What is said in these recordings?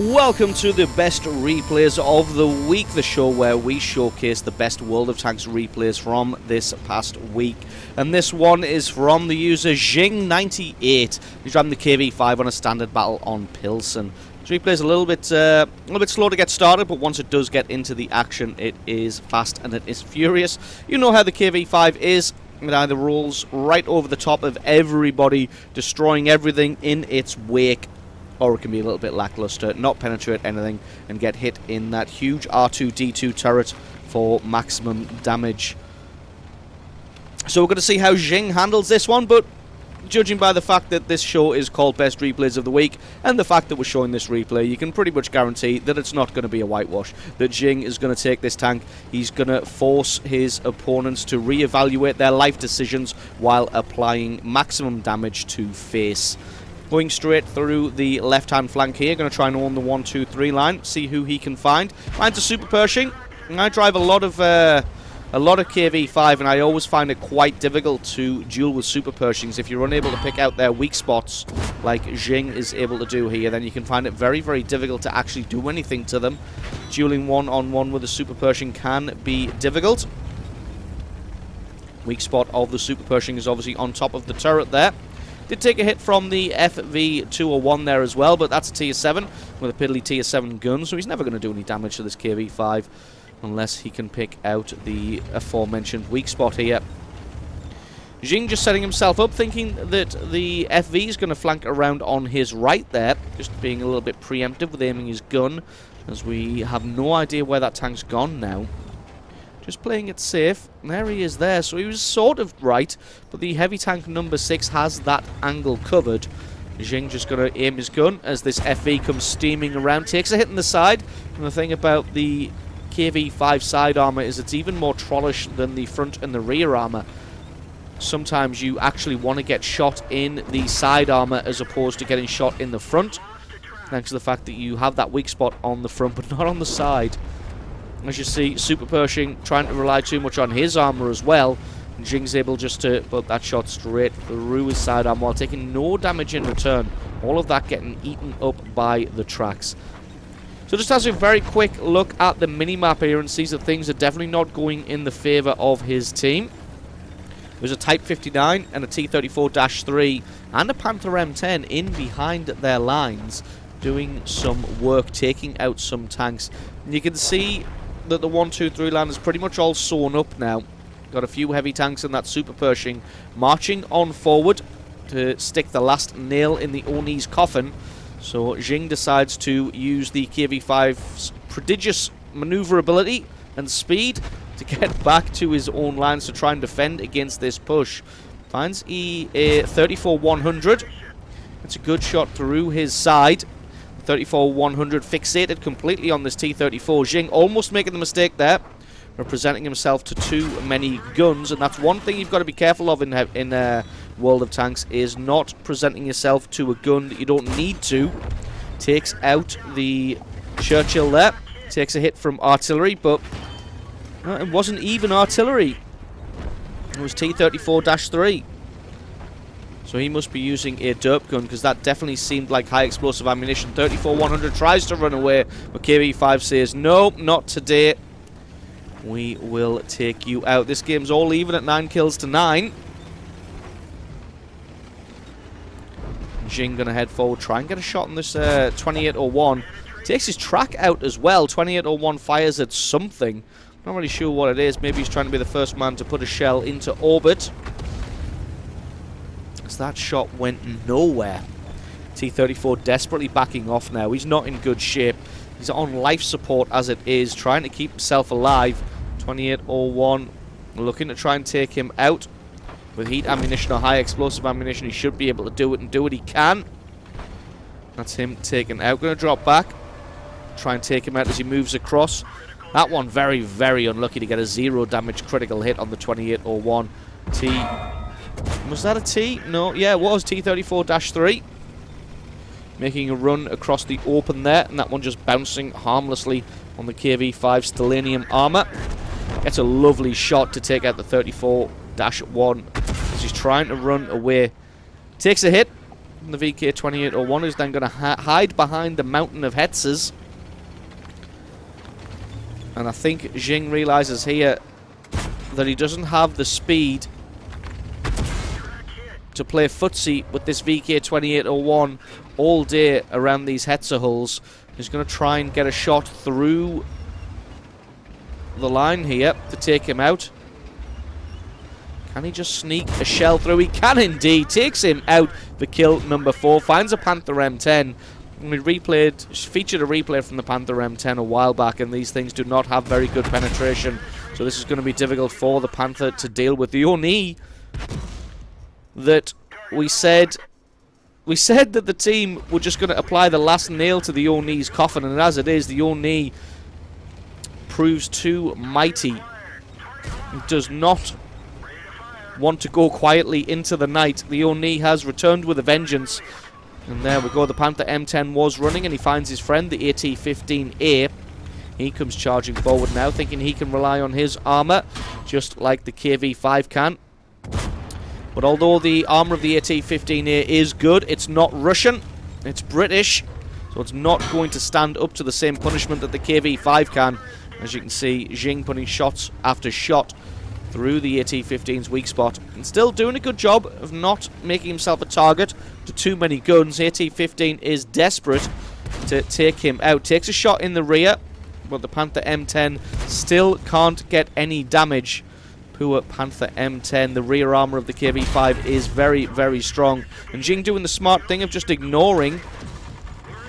Welcome to the best replays of the week, the show where we showcase the best World of Tanks replays from this past week. And this one is from the user Jing98. He's driving the KV-5 on a standard battle on Pilsen. This replay is a little bit slow to get started, but once it does get into the action, it is fast and it is furious. You know how the KV-5 is. It either rolls right over the top of everybody, destroying everything in its wake, or it can be a little bit lackluster, not penetrate anything, and get hit in that huge R2-D2 turret for maximum damage. So we're going to see how Jing handles this one, but judging by the fact that this show is called Best Replays of the Week, and the fact that we're showing this replay, you can pretty much guarantee that it's not going to be a whitewash, that Jing is going to take this tank. He's going to force his opponents to reevaluate their life decisions while applying maximum damage to face. Going straight through the left-hand flank here, going to try and own the 1-2-3 line, see who he can find. Finds a Super Pershing, and I drive a lot of KV-5, and I always find it quite difficult to duel with Super Pershings. If you're unable to pick out their weak spots, like Jing is able to do here, then you can find it very, very difficult to actually do anything to them. Dueling one-on-one with a Super Pershing can be difficult. Weak spot of the Super Pershing is obviously on top of the turret there. Did take a hit from the FV-201 there as well, but that's a tier 7 with a piddly tier 7 gun, so he's never going to do any damage to this KV-5 unless he can pick out the aforementioned weak spot here. Jing just setting himself up, thinking that the FV is going to flank around on his right there, just being a little bit preemptive with aiming his gun, as we have no idea where that tank's gone now. Just playing it safe. There he is there. So he was sort of right, but the heavy tank number 6 has that angle covered. Jing just going to aim his gun as this FV comes steaming around. Takes a hit in the side. And the thing about the KV-5 side armor is it's even more trollish than the front and the rear armor. Sometimes you actually want to get shot in the side armor as opposed to getting shot in the front, thanks to the fact that you have that weak spot on the front but not on the side. As you see, Super Pershing trying to rely too much on his armor as well. And Jing's able just to put that shot straight through his side armor while taking no damage in return. All of that getting eaten up by the tracks. So just has a very quick look at the minimap here and sees that things are definitely not going in the favour of his team. There's a Type 59 and a T-34-3 and a Panther M10 in behind their lines, doing some work, taking out some tanks. And you can see that the 1-2-3 line is pretty much all sewn up now. Got a few heavy tanks and that Super Pershing marching on forward to stick the last nail in the Oni's coffin. So Jing decides to use the KV-5's prodigious maneuverability and speed to get back to his own lines to try and defend against this push. Finds a 34-100. It's a good shot through his side. 34-100 fixated completely on this T-34. Jing almost making the mistake there, representing himself to too many guns, and that's one thing you've got to be careful of in World of Tanks, is not presenting yourself to a gun that you don't need to. Takes out the Churchill there, takes a hit from artillery, but it wasn't even artillery. It was T-34-3. So he must be using a derp gun, because that definitely seemed like high explosive ammunition. 34-100 tries to run away, but KV-5 says, no, not today. We will take you out. This game's all even at 9 kills to 9. Jing gonna head forward, try and get a shot on this 2801. Takes his track out as well. 2801 fires at something. Not really sure what it is. Maybe he's trying to be the first man to put a shell into orbit. That shot went nowhere. T-34 desperately backing off now. He's not in good shape. He's on life support as it is, trying to keep himself alive. 2801 looking to try and take him out. With heat ammunition or high explosive ammunition, he should be able to do it and do what he can. That's him taken out. Going to drop back. Try and take him out as he moves across. That one very, very unlucky to get a 0 damage critical hit on the 2801. Was that a T? No, yeah, it was T-34-3. Making a run across the open there, and that one just bouncing harmlessly on the KV-5 Stellanium armor. Gets a lovely shot to take out the 34-1 as he's trying to run away. Takes a hit, The VK-2801 is then going to hide behind the mountain of howitzers. And I think Jing realizes here that he doesn't have the speed to play footsie with this VK-2801 all day around these howitzer hulls. He's going to try and get a shot through the line here to take him out. Can he just sneak a shell through? He can indeed. Takes him out for kill number 4. Finds a Panther M10. We featured a replay from the Panther M10 a while back, and these things do not have very good penetration. So this is going to be difficult for the Panther to deal with. The Oni that we said that the team were just going to apply the last nail to the Oni's coffin, and as it is, the Oni proves too mighty. It does not want to go quietly into the night. The Oni has returned with a vengeance. And there we go. The Panther M10 was running, and he finds his friend, the AT-15A. He comes charging forward now, thinking he can rely on his armor, just like the KV-5 can. But although the armor of the AT-15A is good, it's not Russian. It's British. So it's not going to stand up to the same punishment that the KV-5 can. As you can see, Jing putting shots after shot through the AT-15's weak spot, and still doing a good job of not making himself a target to too many guns. AT-15 is desperate to take him out. Takes a shot in the rear, but the Panther M10 still can't get any damage. Poor Panther M10. The rear armor of the KV-5 is very, very strong. And Jing doing the smart thing of just ignoring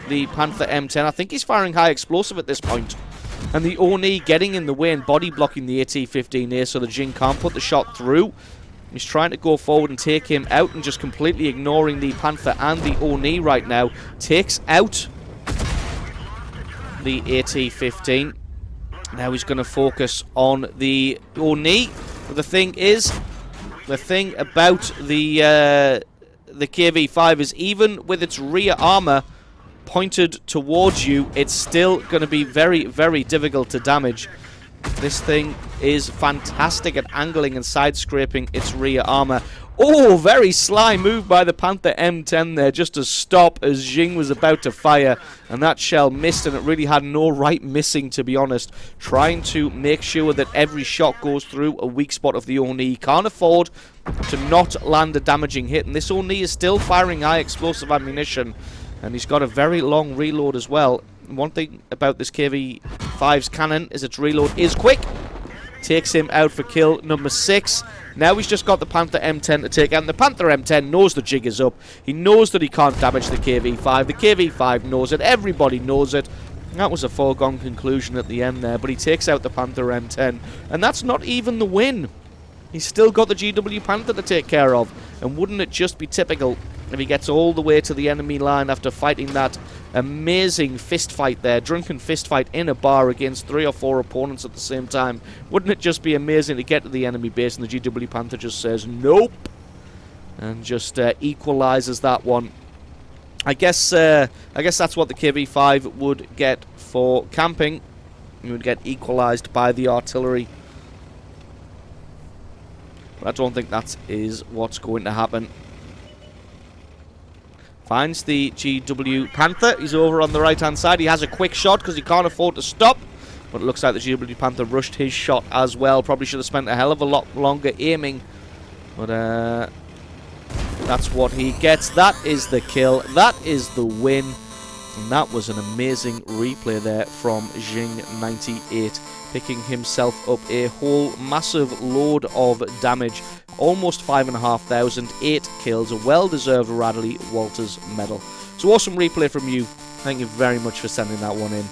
the Panther M10. I think he's firing high explosive at this point. And the Oni getting in the way and body blocking the AT-15A so that Jing can't put the shot through. He's trying to go forward and take him out, and just completely ignoring the Panther and the Oni right now. Takes out the AT-15. Now he's going to focus on the Oni. But the thing about the KV-5 is, even with its rear armor pointed towards you, it's still going to be very, very difficult to damage. This thing is fantastic at angling and side-scraping its rear armor. Oh, very sly move by the Panther M10 there, just to stop as Jing was about to fire. And that shell missed, and it really had no right missing, to be honest. Trying to make sure that every shot goes through a weak spot of the Oni. Can't afford to not land a damaging hit. And this Oni is still firing high explosive ammunition. And he's got a very long reload as well. One thing about this KV-5's cannon is its reload is quick. Takes him out for kill number 6. Now he's just got the Panther M10 to take out. And the Panther M10 knows the jig is up. He knows that he can't damage the KV-5. The KV-5 knows it. Everybody knows it. That was a foregone conclusion at the end there. But he takes out the Panther M10. And that's not even the win. He's still got the GW Panther to take care of. And wouldn't it just be typical if he gets all the way to the enemy line after fighting that amazing fist fight there, drunken fist fight in a bar against 3 or 4 opponents at the same time? Wouldn't it just be amazing to get to the enemy base and the GW Panther just says nope and just equalizes that one? I guess that's what the KV-5 would get for camping. He would get equalized by the artillery. But I don't think that is what's going to happen. Finds the GW Panther. He's over on the right-hand side. He has a quick shot because he can't afford to stop. But it looks like the GW Panther rushed his shot as well. Probably should have spent a hell of a lot longer aiming. But that's what he gets. That is the kill. That is the win. And that was an amazing replay there from Jing98. Picking himself up a whole massive load of damage. Almost 5,500, 8 kills, a well-deserved Radley Walters medal. So awesome replay from you. Thank you very much for sending that one in.